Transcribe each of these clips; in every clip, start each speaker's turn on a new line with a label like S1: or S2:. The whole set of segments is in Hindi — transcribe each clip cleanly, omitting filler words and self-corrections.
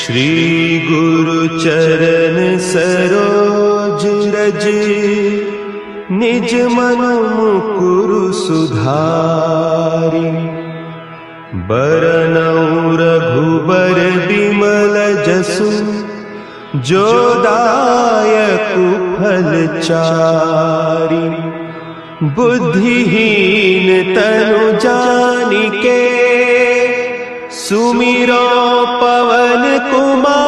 S1: श्री गुरु चरण सरोज रज, निज मन मुकुरु सुधारि। बरनउँ रघुबर बिमल जसु, जो दायकु फल चारि। बुद्धिहीन तनु जानिके, सुमिरो पवन कुमार।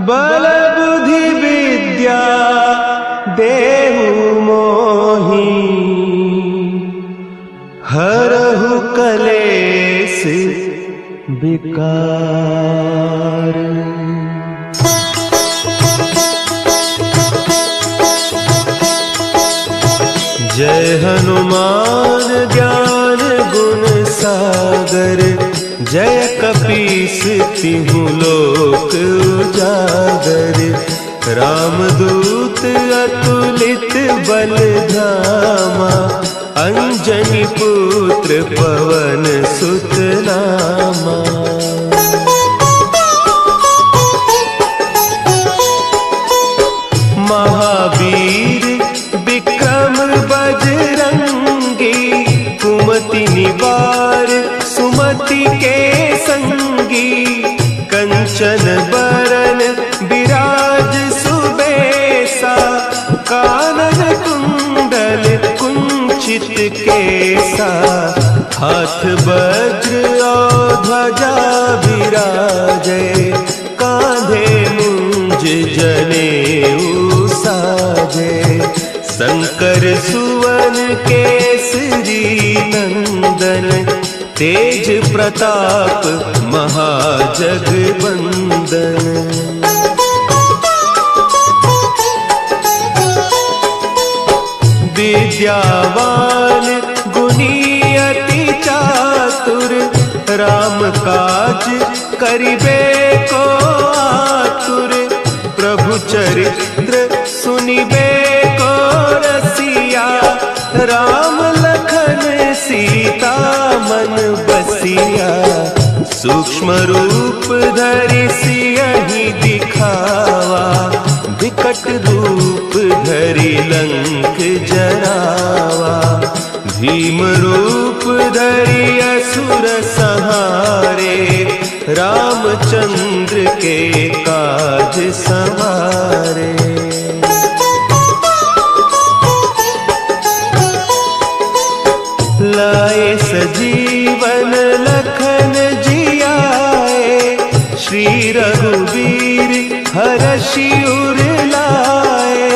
S1: बल बुद्धि विद्या देहु मोहि, हरहु कलेस विकार। जय हनुमान ज्ञान गुण सागर, जय कपीस तिहु लोक उजागर। रामदूत अतुलित बल धामा, अंजनी पुत्र पवन सुत नामा। महावीर विक्रम बजरंगी, कुमति निवार सुमति के संगी। कंचन बरन विराज सुबेसा, कानन कुंडल कुंचित केसा। हाथ वज्र और ध्वजा विराजे, कांधे मुंज जनेऊ साजे। शंकर सुवन केसरी नंदन, तेज प्रताप महाजगवंदन। विद्यावान गुणी अति चातुर, राम काज करिबे को आतुर। प्रभु चरित्र सुनिबे को रसिया, राम लखन सीता मन बसिया। सूक्ष्म रूप धरि सियहि दिखावा, विकट रूप धरि लंक जरावा। भीम रूप धरि असुर संहारे, रामचंद्र के काज संवारे। लाए सजीवन लखन जियाए, श्री रघुवीर हरषि उर लाए।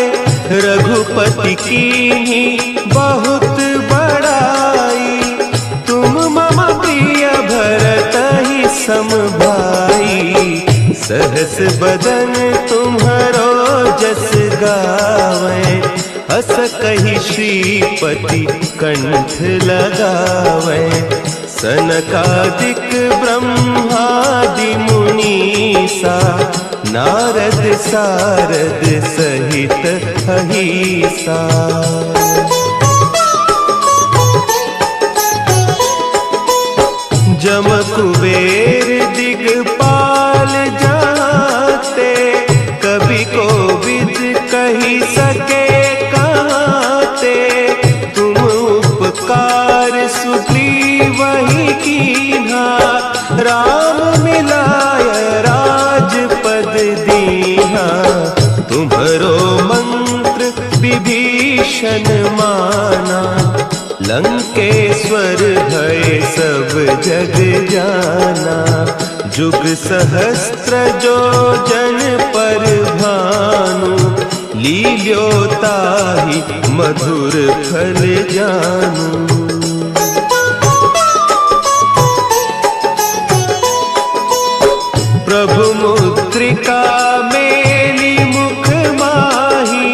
S1: रघुपति कीन्ही बहुत बड़ाई, तुम मम प्रिय भरतहि सम भाई। सहस बदन तुम्हरो जस गावें, हस कहि श्रीपति कंठ लगावें। सनकादिक ब्रह्मादि मुनीसा, नारद सारद सहित अहीसा। जम कुबेर दिगपाल जाते, कवि कोविद कहि सके कहते। तुम उपकार सुग्रीवहि कीन्हा, राम मिलाय राजपद दीन्हा। तुम्हरो मंत्र विभीषण माना, लंकेश्वर भय सब जग जाना। जुग सहस्त्र जो जन पर भानु, लील्योताहि मधुर फल जानू। प्रभु मुद्रिका मेली मुख माही,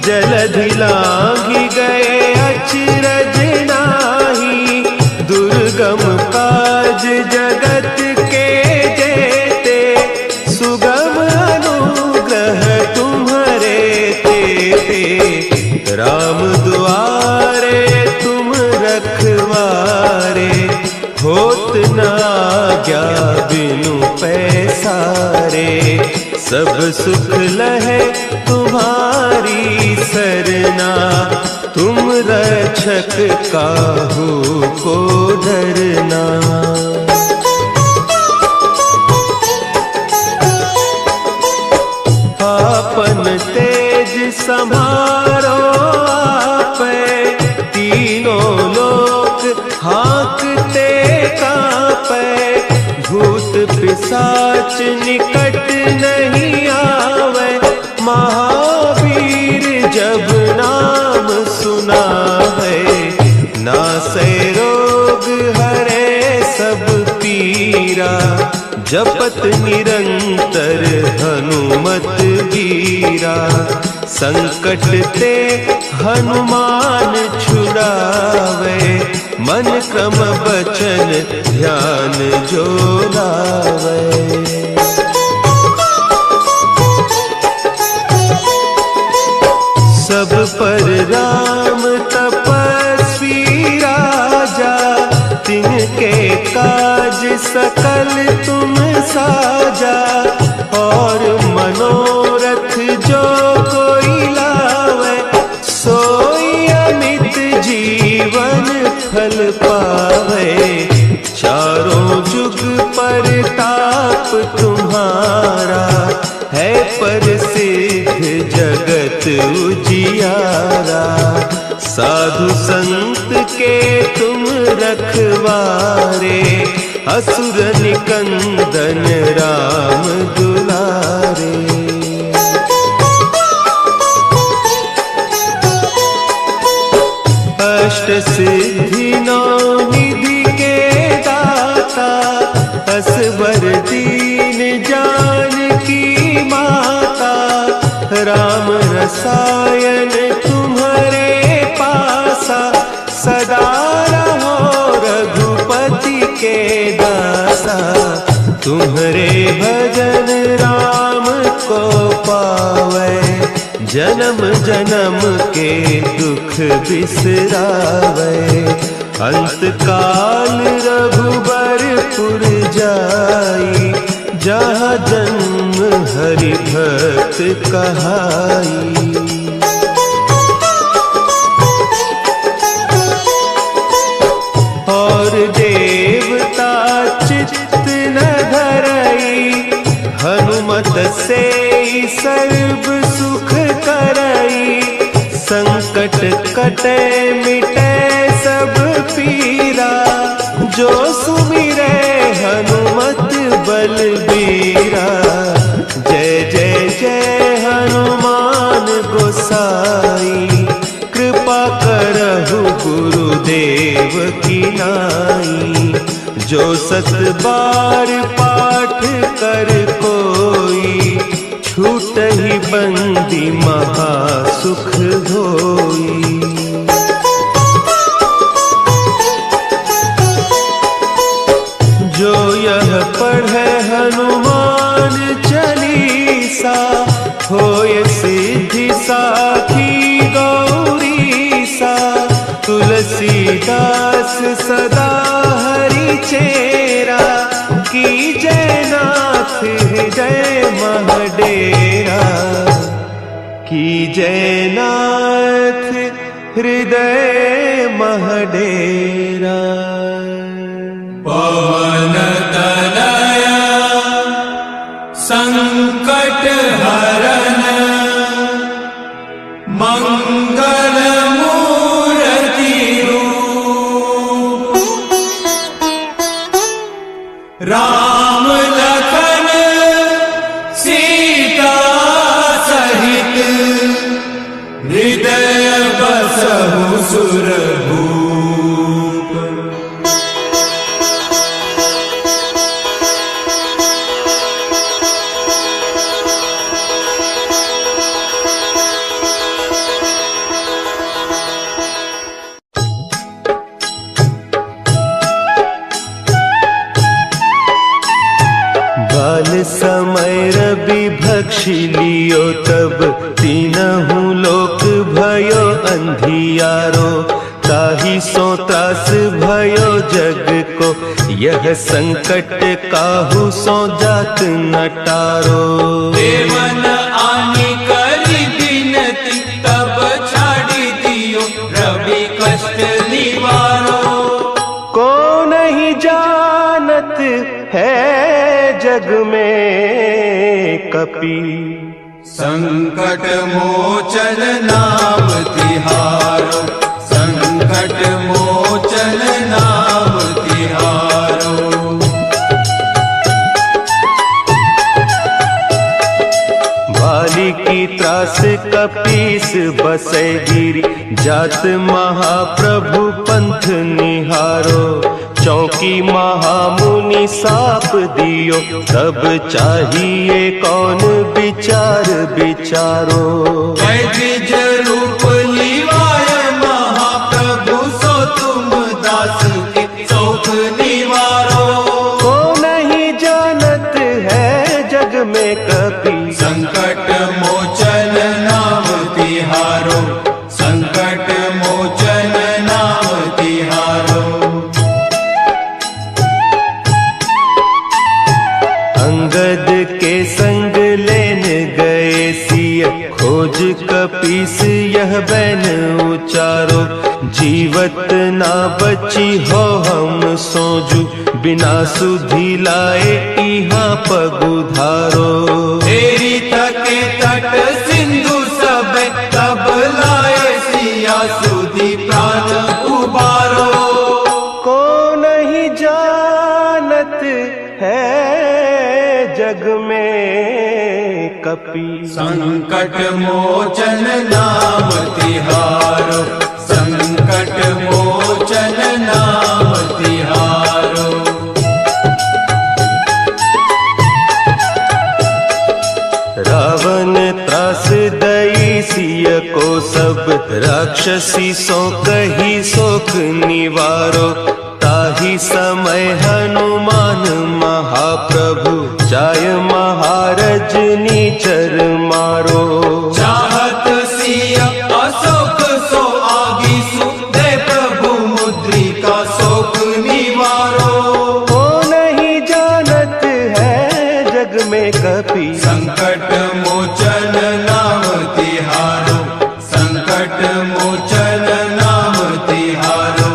S1: जलधि लांघि गए अचरज नाही। दुर्गम काज जगत के जेते, सुगम अनुग्रह तुम्हरे तेते। राम दुआरे तुम रखवारे, होत न आज्ञा बिनु पैसारे, सब सुख लहे तुम्हारी सरना, तुम रक्षक काहू को डरना। आपन तेज सम्हारो आपे, तीनों लोक हाँकते कांपे, भूत पिशाच निकट नहीं आवे, महावीर जब नाम सुना है, नासै रोग हरे सब पीरा, जपत निरंतर हनुमत वीरा, संकट ते हनुमान छुड़ावे, मन क्रम बचन ध्यान जो लावे। सब पर राम तपस्वी राजा, तिनके काज सकल तुम साजा, और मनोरथ जो कोई लावे, सोई अमित जीवन फल पावे, चारों जुग परताप तुम्हारा, है प्रसिद्ध जगत उजियारा, साधु संत के तुम रखवारे, असुर निकंदन राम दुलारे। अष्ट सिद्धि नौ निधि के दाता, असवर दीन जानकी माता, राम रसायन तुम्हारे पासा, सदा रहो रघुपति के दासा, तुम्हारे भजन राम को पावे, जन्म जन्म के दुख बिसरावे, अंत काल रघुबरपुर जाई, जहाँ जन्म हरि भक्त कहाई। और देवता चित्त न धरई, हनुमत से सर्व सुख करई, संकट कटे मिटे सब पीरा, जो सुमिरे हनुमत बलबीरा, जय जय जय हनुमान गोसाई, कृपा करहु गुरुदेव की नाई, जो सत बार पाठ कर कोई, छूट ही बंदी महा सुख होई। जो यह पढ़े हनुमान चालीसा, होय सिद्धि साखी गौरीसा, तुलसीदास सदा हरि चेरा, की जय नाथ हृदय महडेरा, की जय नाथ हृदय महडेरा।
S2: पवन तनया संकट हरन, मंगल मूर्ति रूप, राम लखन सीता सहित, हृदय बसहु सुरभूप।
S1: समय रवि भक्षी लियो तब, तीनहु लोक भयो अंधियारो, ताहि सो त्रास भयो जग को, यह संकट काहू सो जात न टारो।
S2: देवन आनी करी बिनती, तब छाड़ी दियो रवि कष्ट निवारो।
S1: को नहीं जानत है जग में कपि,
S2: संकट मोचन नाम तिहारो, संकट मोचन नाम तिहारो।
S1: बाली की त्रास कपीस बसै गिरी, जात महाप्रभु पंथ निहारो। चौकी महामुनि साप दियो, तब चाहिए कौन विचार विचारो।
S2: द्विज रूप लिवाय महाप्रभु, सो तुम दास के शोक निवारो।
S1: को नहीं जानत है जग में कपि,
S2: संकट मोचन नाम तिहारो, संकट मोचन नाम तिहारो।
S1: अंगद के संग लेन गए सिय, खोज कपीस यह बैन उचारो। जीवत ना बची हो हम सोजू, बिना सुधि लाए इहाँ पगुधारो।
S2: तेरी थके तट सिंधु सब, तब लाए सिया सुधि प्राण उबारो।
S1: को नहीं जानत है जग में कपि,
S2: संकट मोचन नाम तिहारो, संकट मोचन नाम तिहारो।
S1: रावण त्रास दई सिय को, सब राक्षसी सो कही सोख निवारो। ताहि समय हनुमान महाप्रभु, जाय महारज नीचर मारो।
S2: चाहत सिया अशोक सो आगी सु, दे प्रभु मुद्रिका शोक निवारो।
S1: को नहीं जानत है जग में कपि,
S2: संकट मोचन नाम तिहारो, संकट मोचन नाम तिहारो।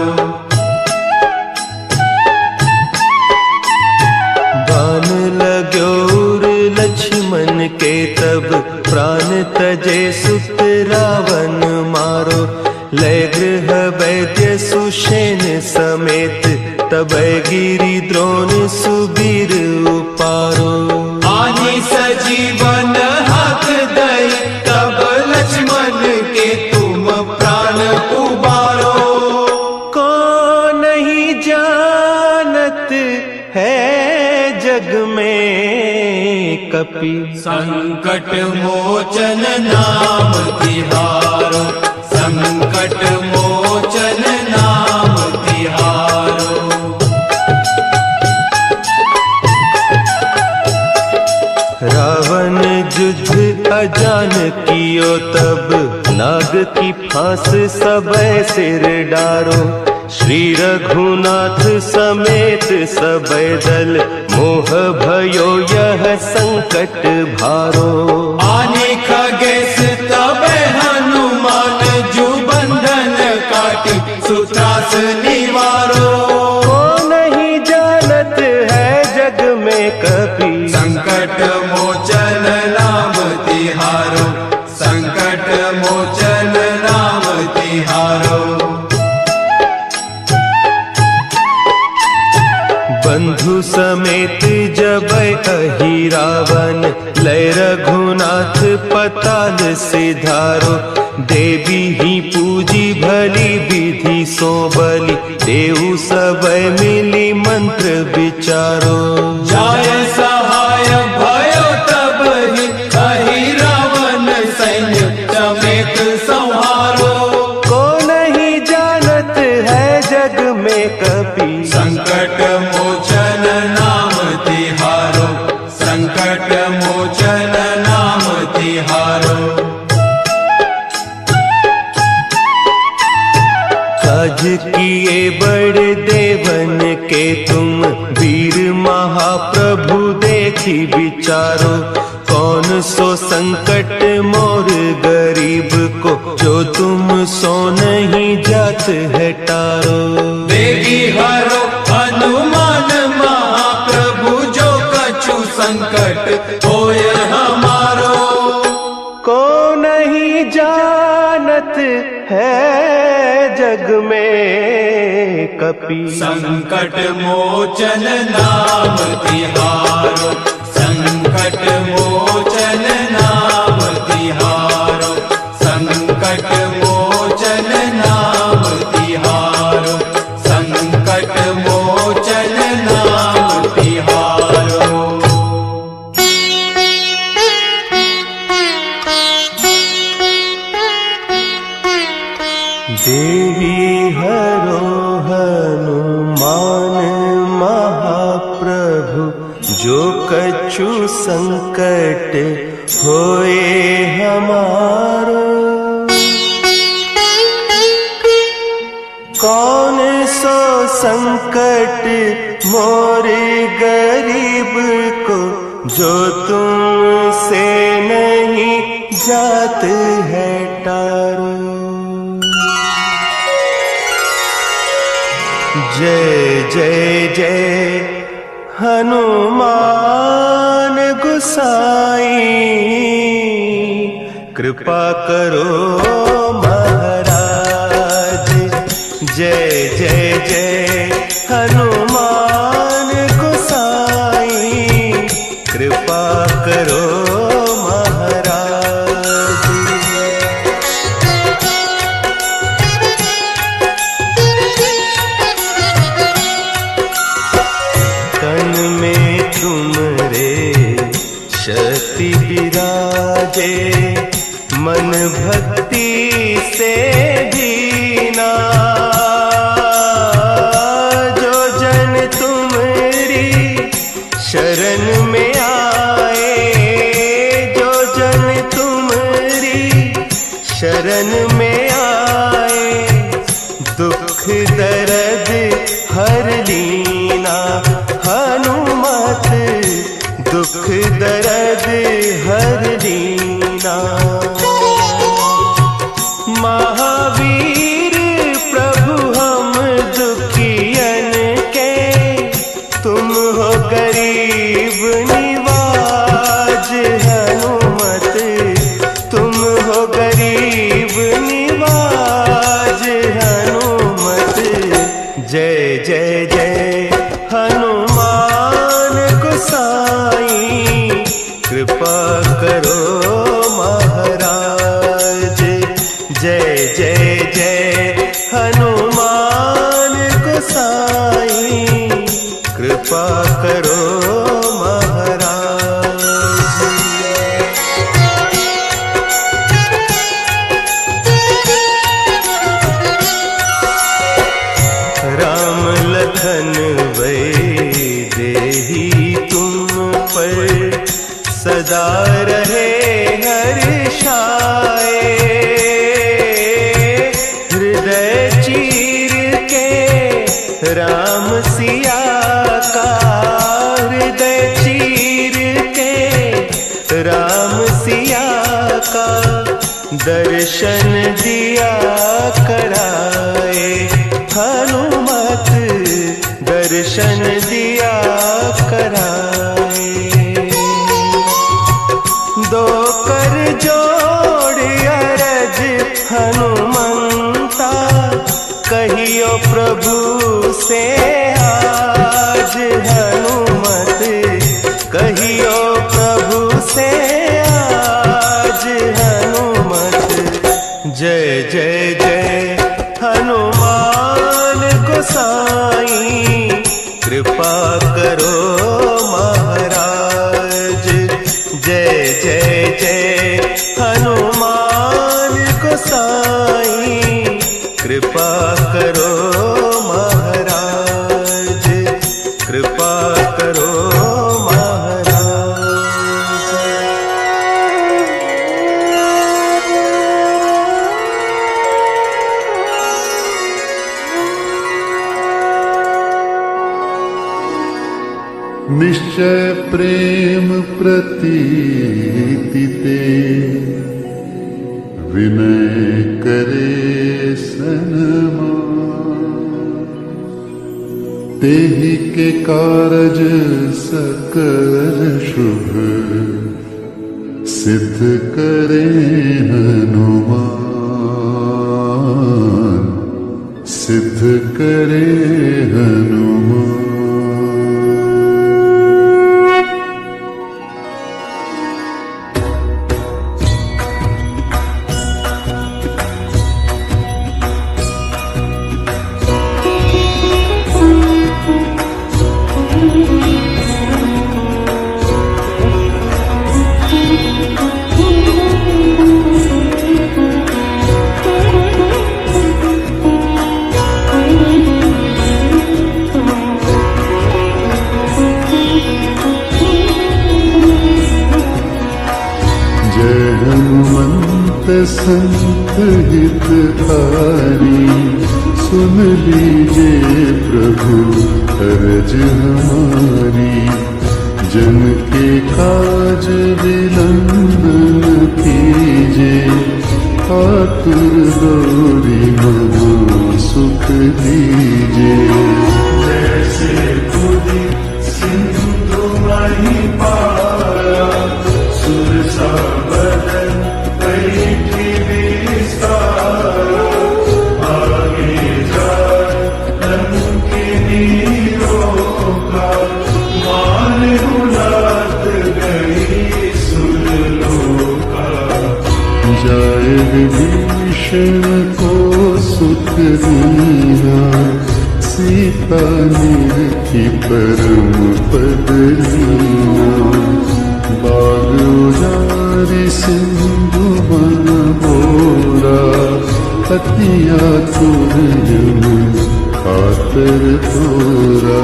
S1: बान लाग्यो उर लक्ष्मण के, तब प्राण तजे सुत रावण मारो। लय गृह वैद्य सुषेण समेत, तब गिरि द्रोण सुबीर उपारो।
S2: आनी सजीवन हाथ दई, तब लक्ष्मण के तुम प्राण उबारो।
S1: को नहीं जानत है जग में कपि,
S2: संकट मोचन नाम तिहारो, संकट मोचन नाम तिहारो।
S1: रावण युद्ध अजान कियो, तब नाग की फांस सबय सिर डारो। श्री रघुनाथ समेत सबय दल, मोह भयो यह संकट भारो।
S2: आने खगेश तब हनुमान, जु बंधन काटी सुत्रास निवारो।
S1: को नहीं जानत है जग में कपि,
S2: संकट मोचन नाम तिहारो, संकट मोचन नाम तिहारो।
S1: बंधु समेत जबै अहि रावण, लय रघुनाथ पताल सिधारो। देवी ही पूजी भली विधि सो बलि, देहु सबय मिली मंत्र विचारो।
S2: जाय सहाय भयो तब ही, अहि रावण सैन्य समेत संहारो।
S1: को नहीं जानत है जग में कपि,
S2: संकट मोचन नाम तिहारो, संकट मोचन नाम तिहारो।
S1: तुम वीर महाप्रभु देखी विचारो, कौन सो संकट मोर गरीब को, जो तुम सो नहीं जात है टारो।
S2: बेगी हरो हनुमान महाप्रभु, जो कछु संकट होय हमारो।
S1: को नहीं जानत है जग में कपि,
S2: संकट मोचन नाम तिहारो, संकट मोचन नाम तिहारो, संकट मोचन नाम तिहारो, संकट मोचन नाम तिहारो।
S1: देवी हरो हनुमान महाप्रभु, जो कछु संकट होए हमारो। कौन सो संकट मोरे गरीब को, जो तुमसे नहीं जात है टारो। जय जय जय हनुमान गुसाई, कृपा करो महाराज। जय जय जय हनुमान गुसाई, कृपा करो महाराज। तन में तुमरे शक्ति विराजे, मन भक्ति से दीना। जो जन तुमरी शरण में आए, जो जन तुमरी शरण में आए, दुख दर्द हर लीना। हनुमत दुख दर्द हर लीना। महावीर प्रभु हम दुखियन के, तुम हो गरीब निवाज। हनुमत तुम हो गरीब निवाज। हनुमत जय जय जय हनुमान गोसाई, कृपा करो महाराज। जय जय जय हनुमान गोसाई, कृपा करो महाराज। राम लखन वैदेही तुम पर सदा रहे हर्षाए। हृदय चीर के राम सिया का, हृदय चीर के राम सिया का, दर्शन दिया कराए। हनुमत दर्शन दिया कराए। दो कर जोड़ अरज हनुमंता, कहियो प्रभु से आज। हनुमत कहियो प्रभु से आज। हनुमत जय जय जय हनुमान गोसाई, कृपा करो महाराज। जय जय जय हनुमान गोसाई, कृपा करो महाराज। कृपा करो महाराज।
S3: निश्चय प्रेम प्रतीति ते विनय करे सन्मान। तेहि के कारज सकल शुभ सिद्ध करे हनुमान, सिद्ध करे हनुमान। संत हितकारी सुन लीजिए प्रभु अर्ज हमारी। जन के काज विलंब न कीजिए, आतुर गौरी महा सुख दीजिए। जैसे खुदी सिंधु माही पारा, सुर सा बदन बैठी विस्तारा। आगे जाए लंकिनी रोका, मान उलात गई सुरलोका। जाए विभीषण को सुख दीना, सीता निरखी परम पद लीना। बाग उजारी सिंधु बन बोरा, अति आतुर जन खातर तोरा।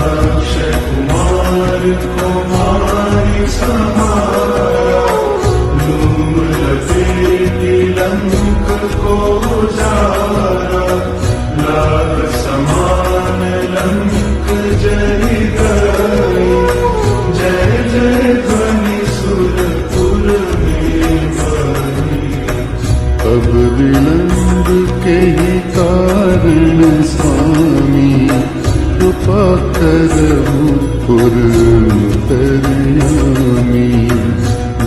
S3: अक्षय कुमार कुमारी समारा, लूम लपेटी लंक को जारा। लाल समान लंक जरी गई, जय जय ध्वनि सुरपुर में बनी। अब विलंब के ही कारण स्वामी, कृपा करहु पुरंतर्यामी।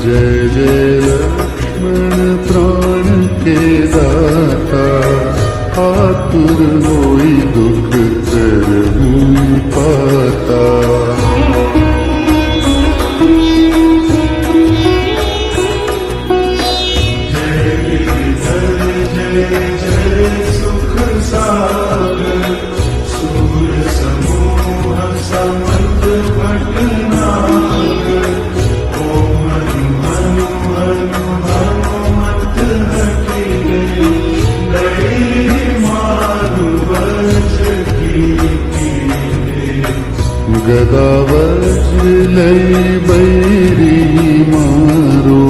S3: जय जय लक्ष्मण प्राण के दाता, आतुर होई दुख करहु पाता। जय गिरिधर जय जय सुख सागर, सूर समूह समर्थ भटनागर। ओम हनु हनु हनु हनुमत हठिले, गदा वज्र लई बैरी मारो।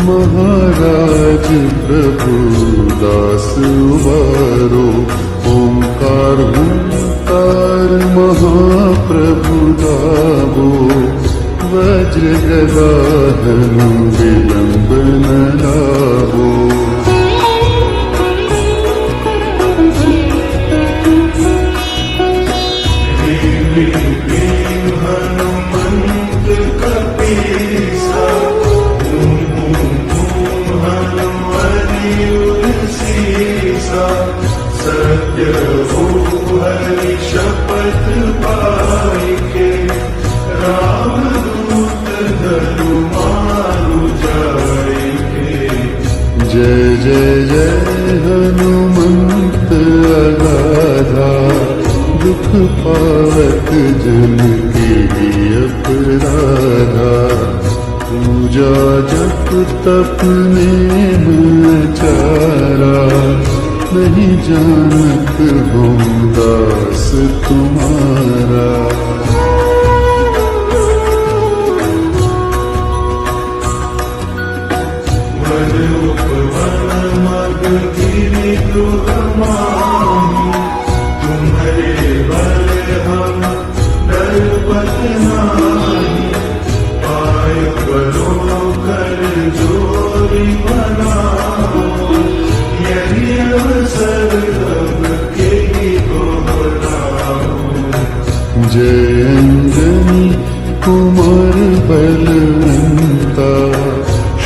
S3: महाराज प्रभु दास उबारो। ओंकार हुंकार महाप्रभु गावो, वज्र गदा हनु विलंब न लावो। हनुमंत कपीसा, सीसा। सत्य हो हरि शपथ पाई के, राम दूत धनु मारु जाएके। जय जय जय हनुमंत अगाधा, दुख पावत जन के अपराधा। पूजा जप तप नेम चारा, नहीं जानत हम दास तुम्हारा। वन उपवन मग गिरि द्रोह माही, तुम्हारे बल हम डरपत नाही, पाय परो कर जोरी बनाओ, यही अवसर अब के दोहराओ। जय अंजनी कुमार बलवंता,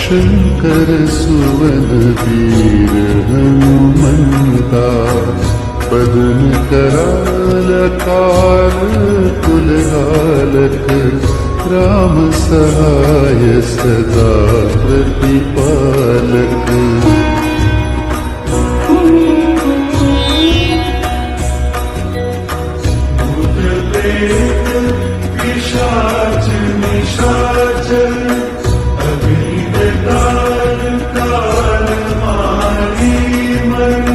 S3: शंकर सुवन वीर हनुमंता, पदन कराल काल कुलहालक, राम सहाय सदा प्रतिपालक। भूत प्रेत पिशाच निशाचर, अभीत काल काल मारी मन,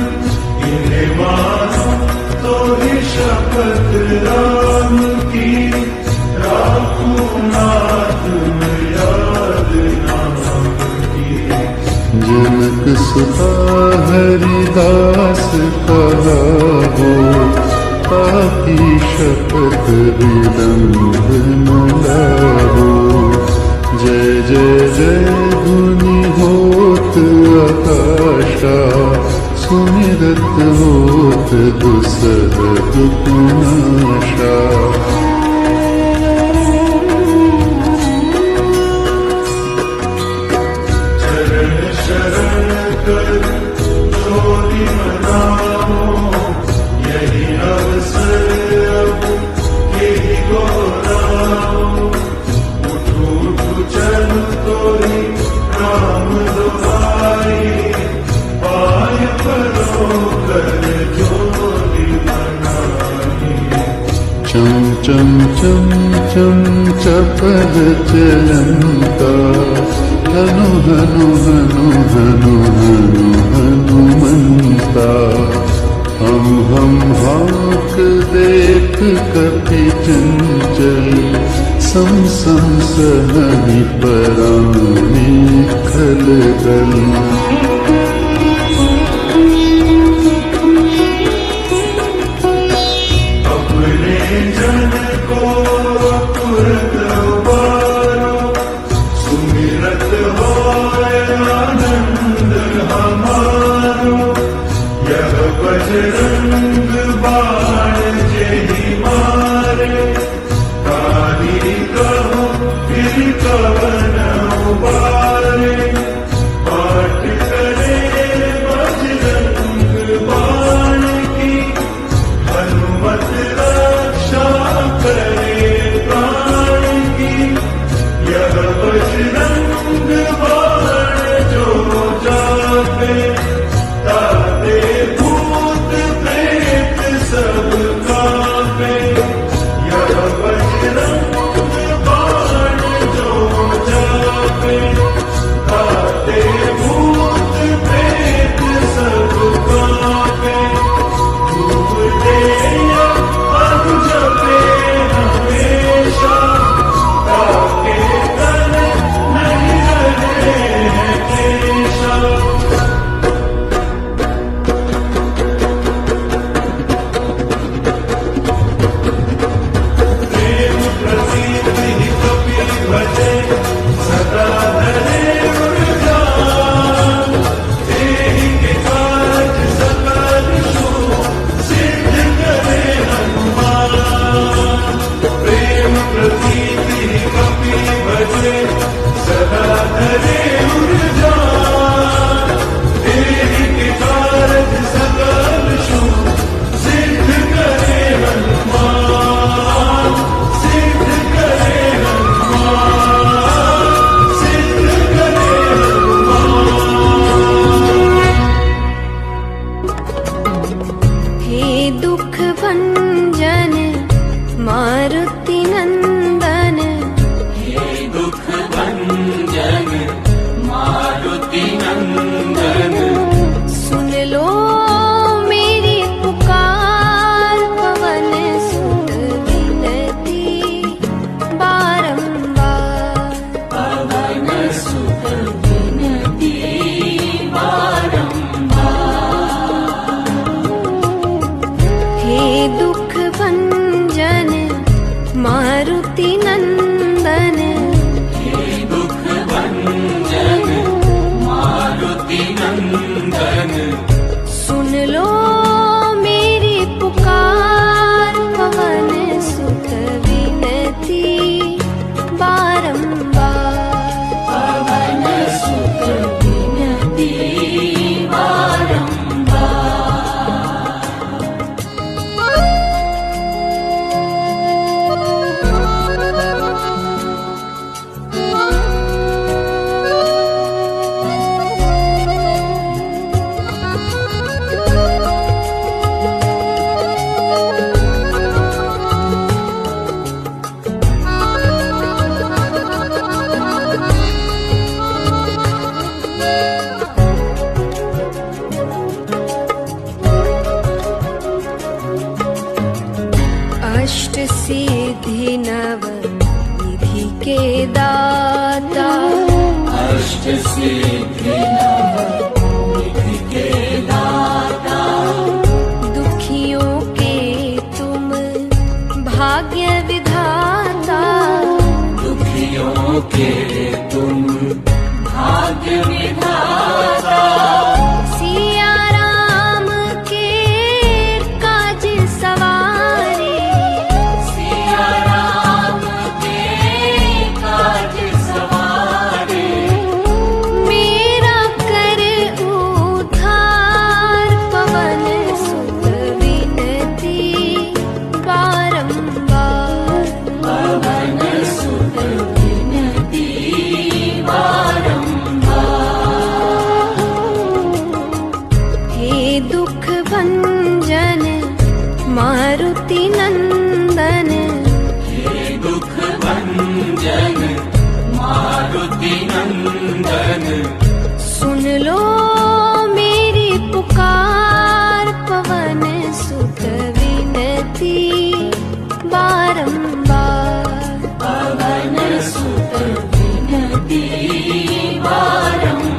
S3: इन्हें मानो तो ही शपथ राम की, राखूं नाथ में याद नाम की। जनक सुता हरिदास कहा हो, ताकि शपथ विलंब न लाहो। जय जय जय धुनि होत आकाशा, सुमिरत होत दुसह दुखनाशा। चरण शरण कर जोरी मनाओ, यही अवसर अब के दोहराओ। उठो उठो चल तोरी राम दुआरी, पाय परो कर जोरी बनाई। चम चम चम चम चपल चलंता, हनु हनु हनु हनु हनु हनुमंता। हम हाक देख कपि चंचल, सम सम सहनि पराने खलदल। अपने जन को तुरत उबारो, सुमिरत होय आनंद हमारो। यह बजरंग बाण जेहि मारे, काली कहो फिर कवन उबारे। पाठ करे बजरंग बाण की, हनुमत रक्षा करे प्राण की। यह बजरंग बाण जो जापे, ताते भूत प्रेत
S4: दुखियों के तुम भाग्य विधाता,
S2: दुखियों के तुम भाग्य विधाता,
S4: सिया राम के काज सवारे,
S2: सिया राम के काज सवारे,
S4: मेरा कर उद्धार पवन सुत विनती बारंबार,
S2: पवन सुत विनती बारंबार।
S4: हे दुख भंजन मारुति नंदन,
S2: हे दुख भंजन मारुति नंदन,
S4: सुन लो मेरी पुकार पवन सुत विनती बारंबार,
S2: पवन सुत विनती बारंबार।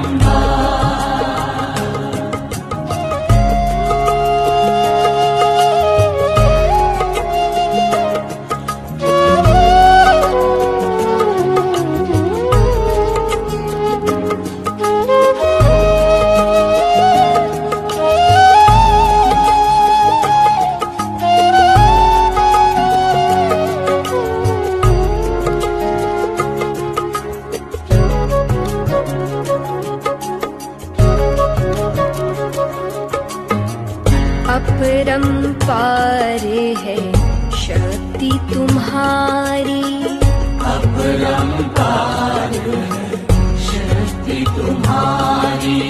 S4: अपरंपार है शक्ति तुम्हारी,
S2: अपरंपार है शक्ति तुम्हारी,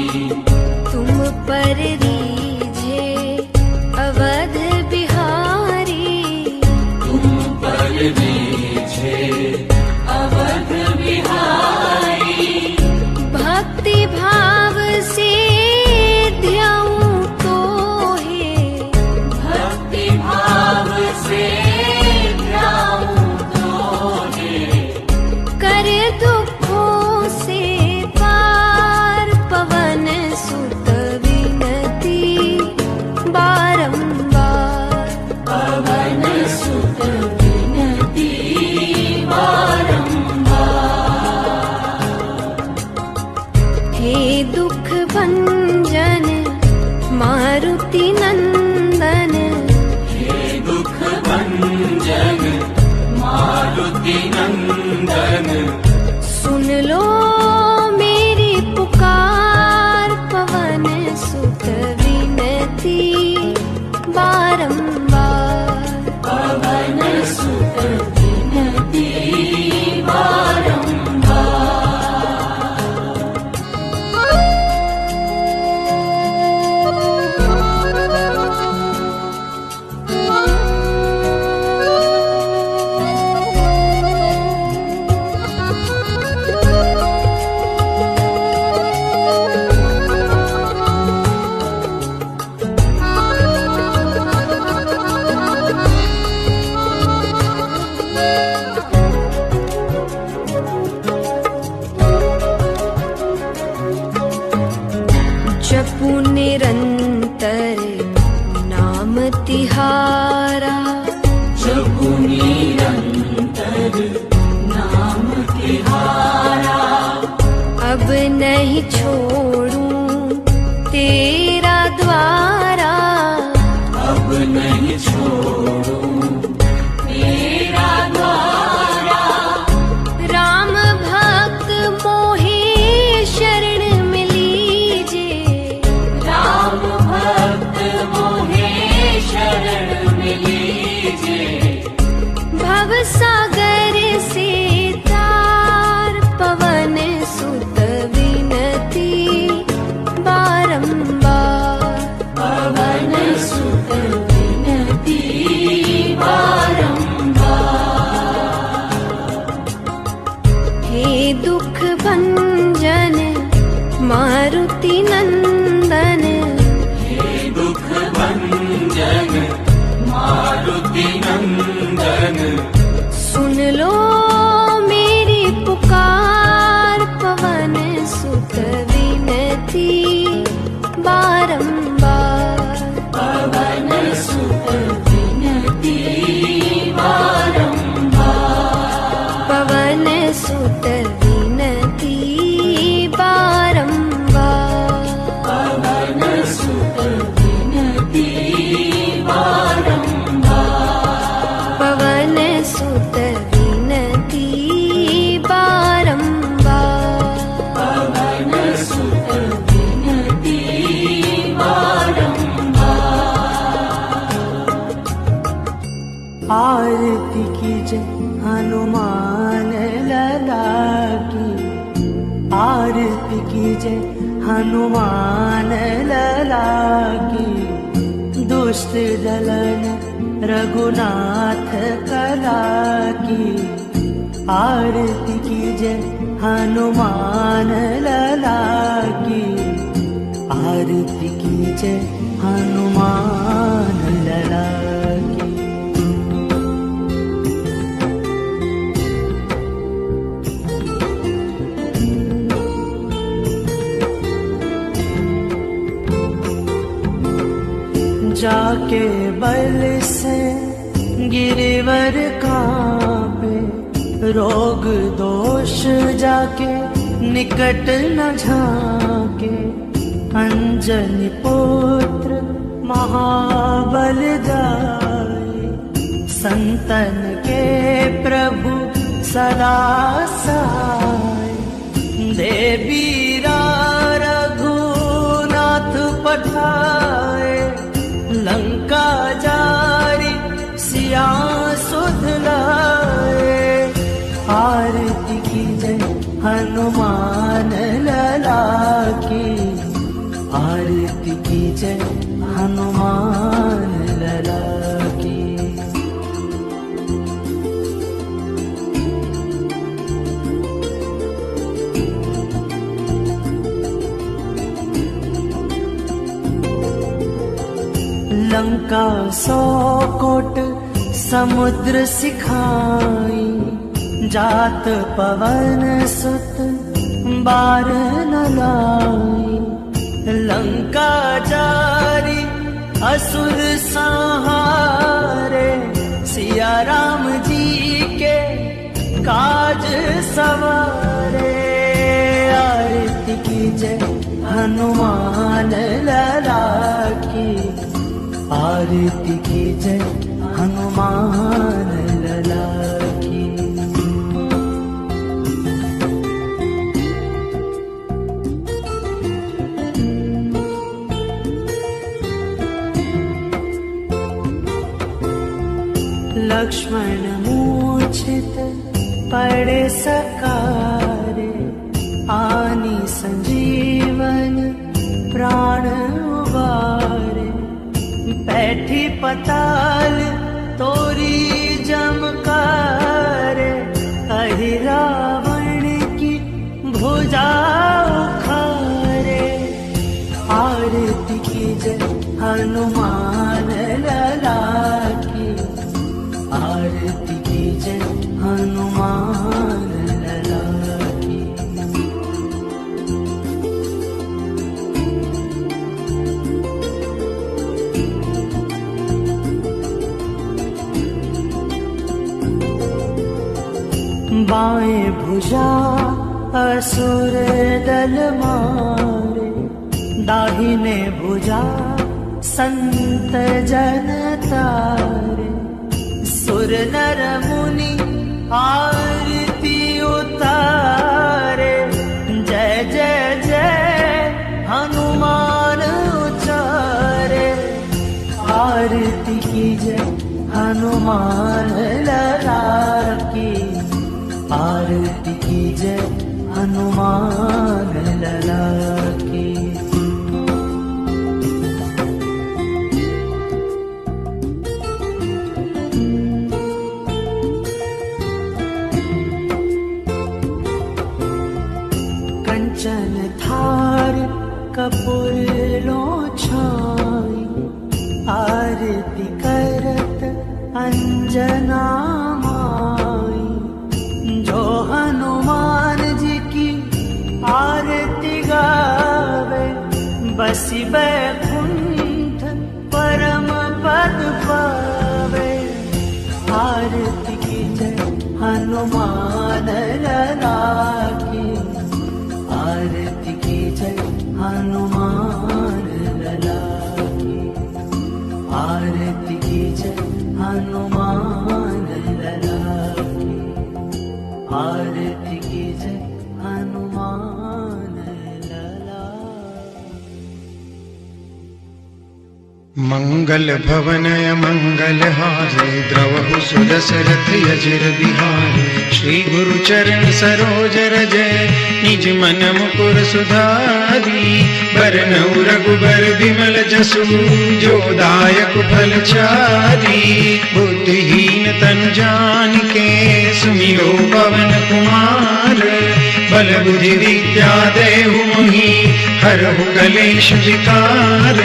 S4: तुम पर रीझे अवध बिहारी,
S2: तुम पर रीझे अवध बिहारी,
S4: भक्ति भाव से ध्याऊं तो है,
S2: भक्ति भाव से ध्याऊं तोहे,
S4: कर दुखों से पार पवन सुत विनती बारंबार,
S2: पवन सुत विनती बारंबार।
S4: हे दुख भंजन मारुति नंदन,
S2: हे दुख भंजन मारुति नंदन,
S4: सुन लो मेरी पुकार पवन सुत विनती बारंबार,
S2: पवन सुत विनती बारंबार।
S4: बारंबार।
S2: पवन सुत विनती बारंबार।
S4: पवन सुत विनती बारंबार।
S2: पवन सुत विनती बारंबार।
S4: पवन सुत विनती बारंबार।
S2: पवन सुत विनती बारंबार।
S5: आरती कीजय हनुमान लला की। आरती कीजय हनुमान लला की। दुष्ट दलन रघुनाथ कला की। आरती कीजय हनुमान लला की। आरती कीजय हनुमान लला की। जाके बल से गिरिवर कांपे। रोग दोष जाके निकट न झाके। अंजनी पुत्र महाबल जाए। संतन के प्रभु सदा सहाय। देवी रघुनाथ पठाए। लंका जारी सिया सुध लाए। आरती कीजय हनुमान लला की। आरती कीजय हनुमान लला की। लंका 100 कोट समुद्र सिखाई। जात पवन सुत बार न लाई। लंका जारी असुर संहारे। सिया राम जी के काज सवारे। आरती कीजय हनुमान लला की। आरती कीजय हनुमान लला की। लक्ष्मण मूर्छित पड़े सकारे। आनी संजीवन प्राण उबारे। बैठी पताल तोरी जमकारे। कही रावण की भुजा उखारे। आरती कीजय हनुमान लला की। आरती कीजय हनुमान लला की। बाएं भुजा असुर दल मारे। दाहिने भुजा संत जन तारे। सुर नर मुनि आरती उतारे। जय जय जय हनुमान उचारे। आरती कीजय हनुमान लला की। आरती कीजय हनुमान लला की। कंचन थार कपूर लो छाई। आरती करत अंजना माई। जो हनुमान जी की आरती गावे बसी बै वैकुंठ परम पद पावे। आरती की जय हनुमान लला की, आरती की जय हनुमान लला की, आरती की जय हनुमान लला की, आरती की जय हनुमान लला।
S6: मंगल भवनय मंगल हारे, द्रवहु सुदशरथ यजिर बिहारे। श्री गुरु चरण सरोज रजय, निज मन मुकुर सुधारी। बरनउँ रघुबर बिमल जसु, जो दायक फल चारि। बुद्धिहीन तनु जानिके, सुमिरो पवन कुमार। बल बुद्धि विद्या देहु मोहि, हरहु कलेश विकार।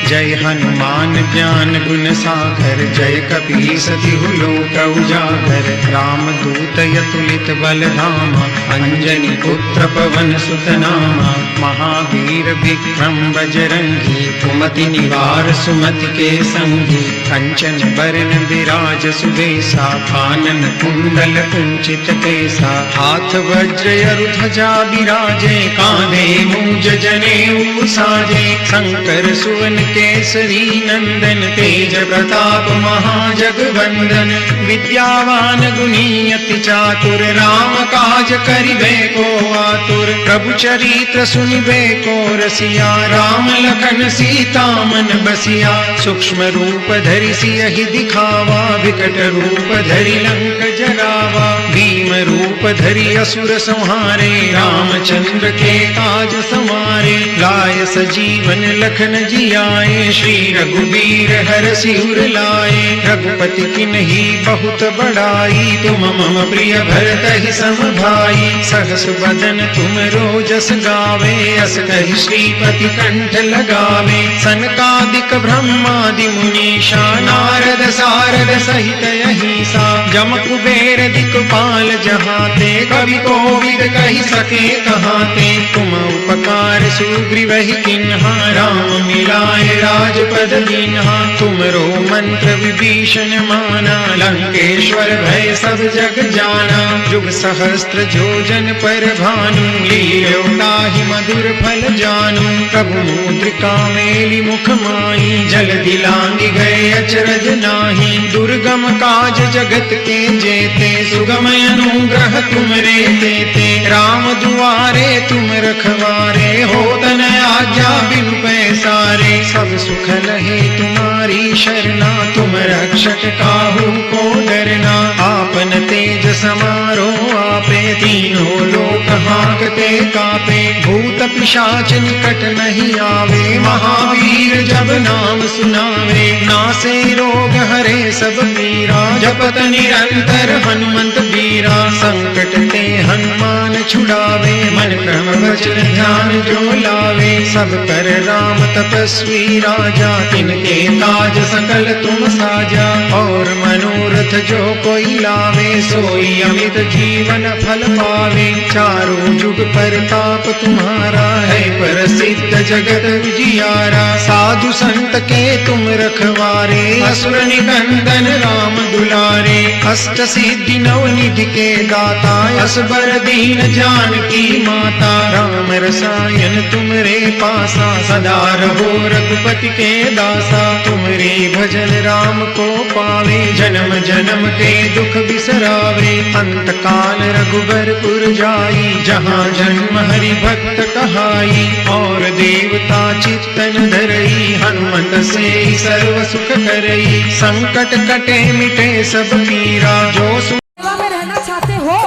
S6: जय हनुमान ज्ञान गुण सागर, जय कपीस तिहु लोक उजागर। राम दूत अतुलित बल धामा, अंजनी पुत्र पवन सुत नामा। महावीर विक्रम बजरंगी, कुमति निवार सुमति के संगी। कंचन बरन विराज सुबेसा, कानन कुंडल कुंचित केसा। हाथ वज्र अरु ध्वजा बिराजे, कांधे मूंज जनेऊ साजे। शंकर सुवन केसरी नंदन, तेज प्रताप महाजगवंदन। विद्यावान गुणी अति चातुर, राम काज करिबे को आतुर। प्रभु चरित्र सुनिबे को रसिया, राम लखन सीता मन बसिया। सूक्ष्म रूप धरि सियहि दिखावा, विकट रूप धरि लंक जरावा। भीम रूप धरि असुर संहारे, रामचंद्र के काज समारे। लाय सजीवन लखन जियाए, श्री रघुबीर हरषि उर लाए। रघुपति किन्ही बहुत बड़ाई, तुम मम प्रिय भरतहि सम भाई। सहस बदन तुम रोजस गावे, अस कहि श्रीपति कंठ लगावे। सनकादिक ब्रह्मादि मुनीषा, नारद सारद सहित अहिसा। जम कुबेर दिक्पाल जहाते, कवि कोविद कहि सके कहाते। तुम उपकार सुग्रीवहि किन्हा, राम मिलाए राजपद दीन्हा। तुमरो मंत्र विभीषण माना, लंकेश्वर भय सब जग जाना। जुग सहस्त्र जोजन पर भानु, लील्यो ताहि मधुर फल जानू। प्रभु मुद्रिका मेलि मुख माहि, जलधि लांघि गए अचरज नाही। दुर्गम काज जगत के जेते, सुगम अनुग्रह तुमरे तेते। राम दुआरे तुम रखवारे, होत न आज्ञा बिनु पैसारे। सब सुख लहे तुम्हारी शरणा, तुम रक्षक काहू को डरना। आपन तेज समारो आपे, तीनों लोक हांकते कापे। भूत पिशाच निकट नहीं आवे, महावीर जब नाम सुनावे। नासे रोग हरे सब पीरा, जपत निरंतर हनुमंत बीरा। संकट ते हनुमान छुड़ावे, मन क्रम वचन ध्यान जो लावे। सब कर राम तपस्वी राजा, तिनके काज सकल तुम साजा। और मनोरथ जो कोई लावे, सोई अमित जीवन फल पावे। चारों जुग परताप तुम्हारा है, प्रसिद्ध जगत उजियारा। साधु संत के तुम रखवारे, असुर निकंदन राम दुलारे। अष्ट सिद्धि नव निधि के दाता, असबर दीन जानकी माता। राम रसायन तुमरे पासा, सदा रहो रघुपति के दासा। तुमरे भजन राम को पावे, जन्म जन्म के दुख बिसरावे। अंत काल रघुबरपुर जाई, जहाँ जन्म हरि भक्त कहाई। और देवता चित्तन धरई, हनुमत से सर्व सुख करई। संकट कटे मिटे सब पीरा, जो
S7: सेवा में रहना चाहते हो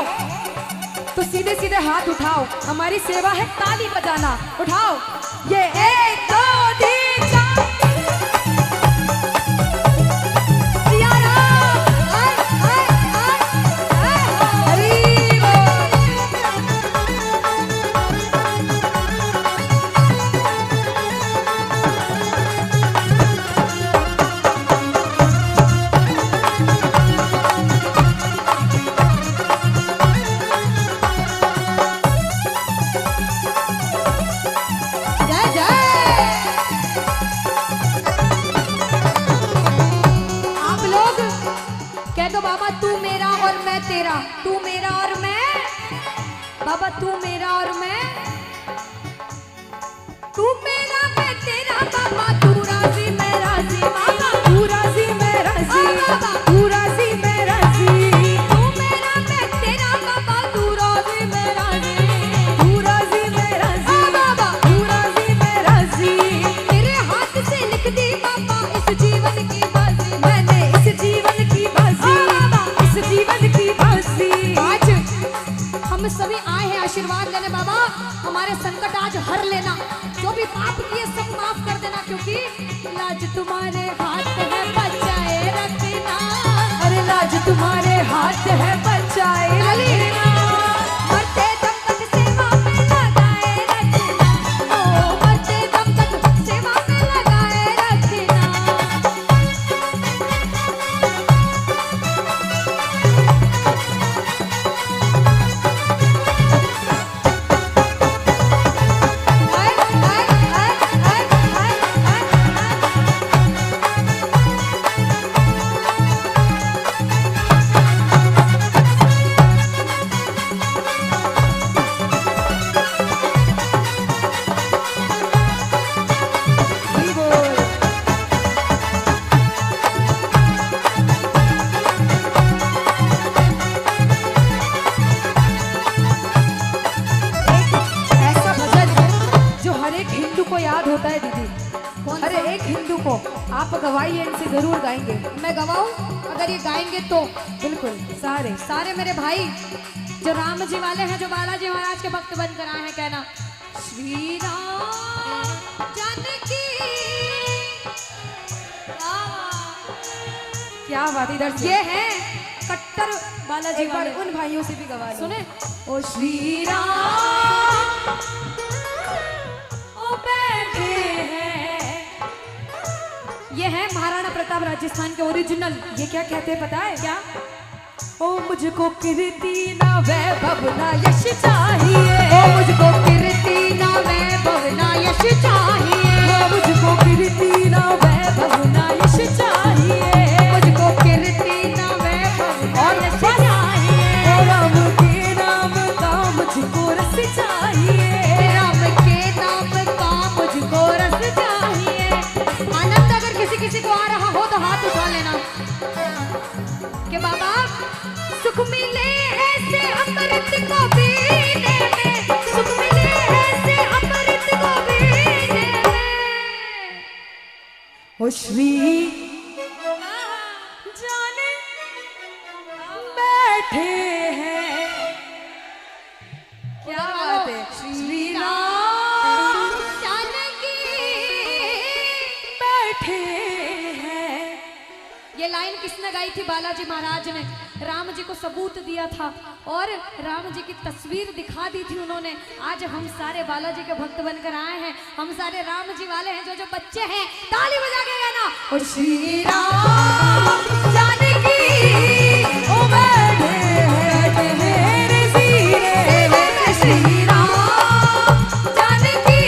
S7: तो सीधे सीधे हाथ उठाओ। हमारी सेवा है ताली बजाना। उठाओ ये 1 2 3 4। सिया राम, आय, आय, आय, आय, हरि बोल। जय जय तेरा, तू मेरा और मैं, बाबा तू मेरा और मैं, तू मेरा मैं तेरा, बाबा तू राजी मैं राजी, बाबा तू राजी मैं राजी, बाबा तू राजी मैं राजी, तू मेरा मैं तेरा, बाबा तू राजी मैं राजी, तू राजी मैं राजी, बाबा तू राजी मैं राजी, तेरे हाथ से लिख दी बाबा इस जीवन की बाजी, मैंने इस जीवन की बाजी, बाबा इस जीवन की बाजी। आज हम सभी आए हैं आशीर्वाद लेने, बाबा हमारे संकट आज हर लेना, जो भी पाप किए सब माफ कर देना, क्योंकि लाज तुम्हारे हाथ है बचाए रखना, अरे लाज तुम्हारे हाथ है बचाए रखना, मरते दम तक सेवा में लगाए रखना, ओ मरते दम तक सेवा में लगाए रखना। ऐसा भजन जो हर एक हिंदू को याद होता है दीदी, हर एक हिंदू को आप गवाइए, इनसे जरूर गाएंगे। मैं गवाऊं? अगर ये गाएंगे तो बिल्कुल सारे सारे मेरे भाई जो राम जी वाले हैं, जो बालाजी महाराज के भक्त बनकर आए हैं, कहना श्री राम जानकी। क्या बात, इधर ये है कट्टर बालाजी वाले, उन भाइयों से भी गवा सुने। ओ श्री राम ओ बैठे हैं, ये है महाराणा प्रताप राजस्थान के ओरिजिनल। ये क्या कहते हैं पता है क्या? ओ मुझको कीर्ति ना वैभव ना यश चाहिए, ओ मुझको कीर्ति ना वैभव ना यश चाहिए, ओ मुझको कीर्ति ना वैभव ना यश चाहिए, मुझको कीर्ति ना वैभव और यश चाहिए, ओ राम के नाम का मुझको रस चाहिए, राम के नाम का मुझको रस चाहिए। आनंद अगर किसी को आ रहा हो तो हाथ उठा लेना कि बाबा सुख मिले ऐसे अमृत को पीने में, सुख मिले ऐसे अमृत को पीने में, ओ श्री जाने बैठे हैं। क्या बात है, श्री राम जानकी बैठे हैं। ये लाइन किसने गाई थी? बालाजी महाराज ने राम जी को सबूत दिया था और राम जी की तस्वीर दिखा दी थी उन्होंने। आज हम सारे बालाजी के भक्त बनकर आए हैं, हम सारे राम जी वाले हैं। जो बच्चे हैं ताली बजा के गाना, ओ श्री राम जानकी ओ बैठे हैं मेरे सीने में, श्री राम जानकी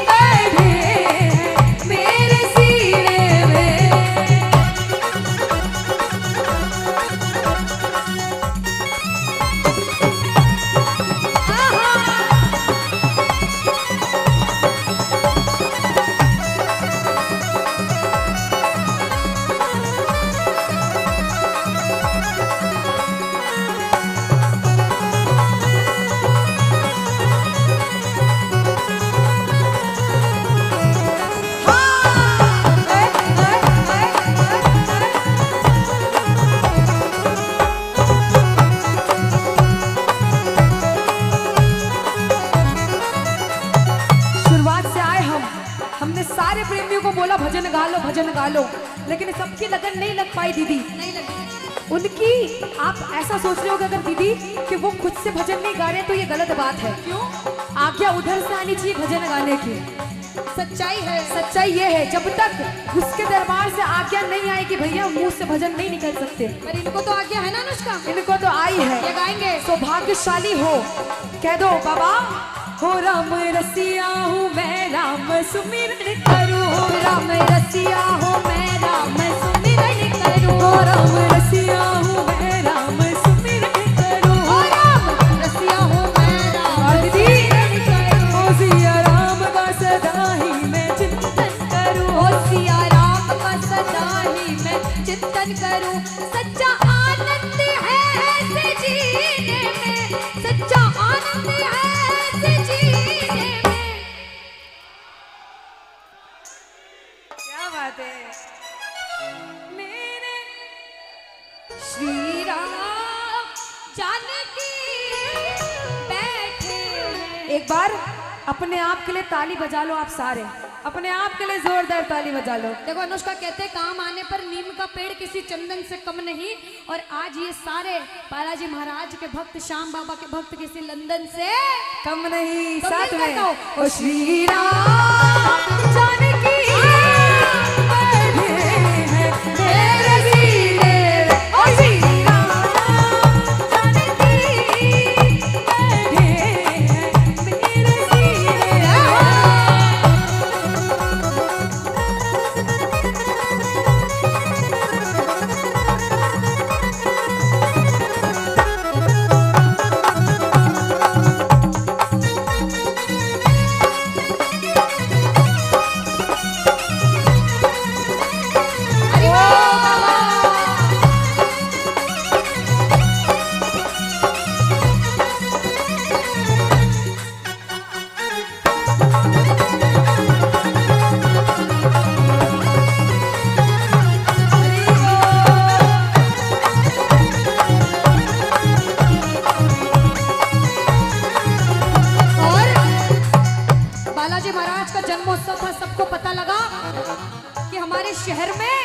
S7: बैठे हैं मेरे सीने में। हमने सारे प्रेमियों को बोला भजन गा लो, लेकिन सबकी लगन नहीं लग पाई दीदी, नहीं लगी उनकी। आप ऐसा सोच रहे हो कि अगर दीदी कि वो खुद से भजन नहीं गा रहे तो ये गलत बात है। क्यों? आज्ञा उधर से आनी चाहिए भजन गाने की। सच्चाई है, सच्चाई ये है जब तक उसके दरबार से आज्ञा नहीं आई कि भैया मुंह से भजन नहीं निकल सकते, पर इनको तो आज्ञा है ना अनुष्का, इनको तो आई है, ये गाएंगे। सौभाग्यशाली हो, कह दो बाबा हो राम रसिया हूँ मैं राम सुमिरन करूँ, राम रसिया हूँ मैं राम सुमिरन करूँ, राम रसिया हूँ मैं राम चिंतन करूं। सच्चा आनंद है ऐसे जीने में, सच्चा आनंद है ऐसे जीने में। क्या बात है मेरे श्री राम जानकी बैठे हैं। एक बार अपने आप के लिए ताली बजा लो, आप सारे अपने आप के लिए जोरदार ताली बजा लो। देखो अनुष्का कहते हैं काम आने पर नीम का पेड़ किसी चंदन से कम नहीं, और आज ये सारे बालाजी महाराज के भक्त, श्याम बाबा के भक्त किसी लंदन से कम नहीं। साथ में ओ श्री राम जानकी बैठे हैं मेरे सीने, ओ श्री राम जानकी बैठे हैं मेरे सीने। बालाजी महाराज का जन्मोत्सव था, सबको पता लगा कि हमारे शहर में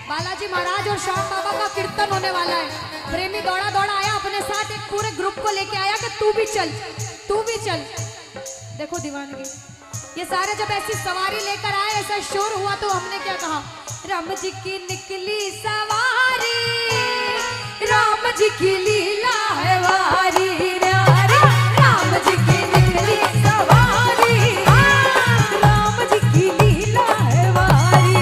S7: बालाजी महाराज और श्याम बाबा का कीर्तन होने वाला है। प्रेमी दौड़ा दौड़ा आया, अपने साथ एक पूरे ग्रुप को लेके आया कि तू भी चल, तू भी चल। देखो दीवानगी, ये सारे जब ऐसी सवारी लेकर आए, ऐसा शोर हुआ, तो हमने क्या कहा, राम जी की निकली सवारी, राम जी की लीला है वारी, राम जी की निकली सवारी, राम जी की लीला है वारी।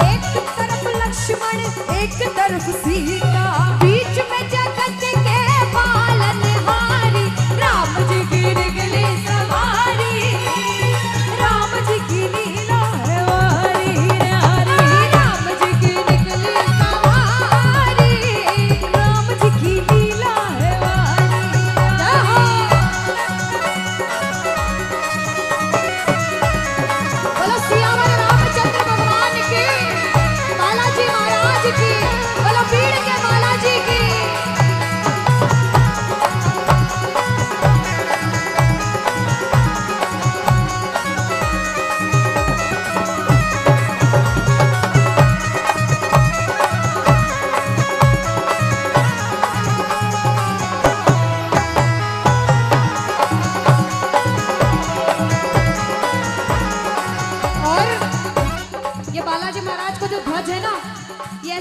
S7: एक तरफ लक्ष्मण, एक तरफ सीता, बीच में जगत के पालनहारी, राम जी की निकली सवारी, राम जी की लीला है वारी, राम जी की निकली सवारी, राम जी की लीला है वारी। बोलो सियावर रामचंद्र भगवान की, बालाजी महाराज की, बोलो बीड़ के बालाजी की। और ये बालाजी महाराज को जो ध्वज है ना, ये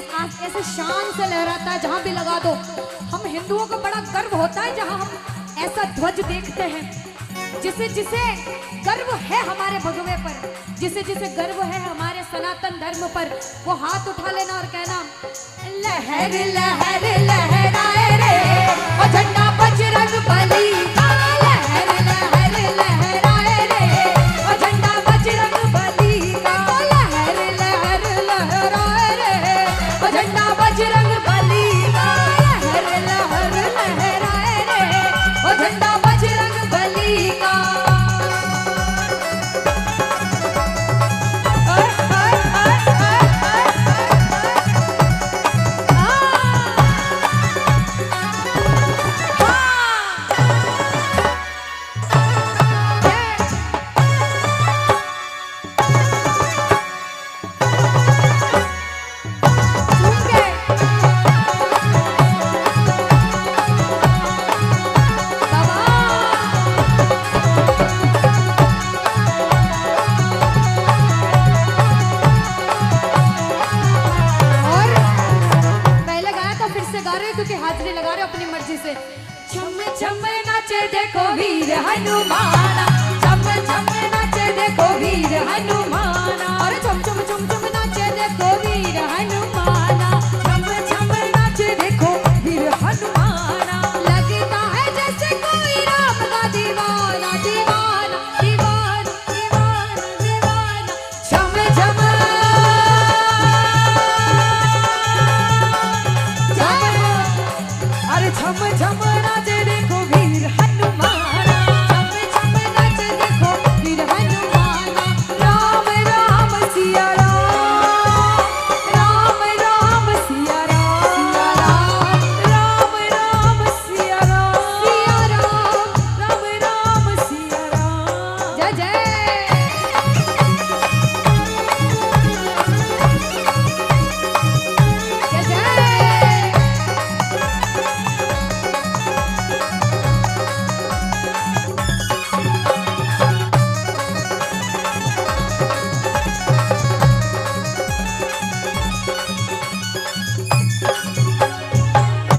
S7: ऐसे शान से लहराता है, जहां भी लगा दो। हम हिंदुओं को बड़ा गर्व होता है जहां हम ऐसा ध्वज देखते हैं। जिसे जिसे गर्व है हमारे भगवे पर, जिसे जिसे गर्व है हमारे सनातन धर्म पर, वो हाथ उठा लेना और कहना, लहर लहर लहराए रे ओ झंडा बजरंग बली का, लहर लहर लहराए रे ओ झंडा बजरंग बली का, लहर लहर लहराए रे ओ झंडा बजरंग बली का, लहर लहर लहराए रे ओ झंडा बजरंग बली का। क्योंकि हाजिरी लगा रहे हो अपनी मर्जी से। छम छम नाचे देखो वीर हनुमान,